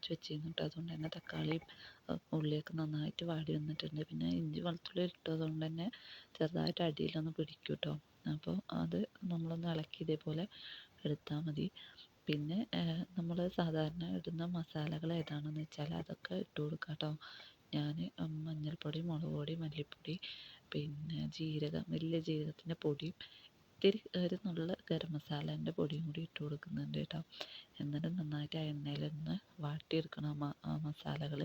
അടച്ചു വെച്ചിരുന്നു കേട്ടോ. അതുകൊണ്ട് തന്നെ തക്കാളിയും ഉള്ളിയൊക്കെ നന്നായിട്ട് വാടി വന്നിട്ടുണ്ട്. പിന്നെ ഇഞ്ചി വെളുത്തുള്ളി ഇട്ടതുകൊണ്ട് തന്നെ ചെറുതായിട്ട് അടിയിലൊന്ന് പിടിക്കും കേട്ടോ. അപ്പോൾ അത് നമ്മളൊന്ന് ഇളക്കി ഇതേപോലെ എടുത്താൽ മതി. പിന്നെ നമ്മൾ സാധാരണ ഇടുന്ന മസാലകൾ ഏതാണെന്ന് വെച്ചാൽ അതൊക്കെ ഇട്ട് കൊടുക്കാം കേട്ടോ. ഞാൻ മഞ്ഞൾപ്പൊടി, മുളക് പൊടി, മല്ലിപ്പൊടി, പിന്നെ ജീരകം, വലിയ ജീരകത്തിൻ്റെ പൊടിയും ഇത്തിരി ഒരു നുള്ള ഗരം മസാലേൻ്റെ പൊടിയും കൂടി ഇട്ട് കൊടുക്കുന്നുണ്ട് കേട്ടോ. എന്നിട്ട് നന്നായിട്ട് ആ എണ്ണയിലൊന്ന് വാട്ടിയെടുക്കണം ആ മസാലകൾ.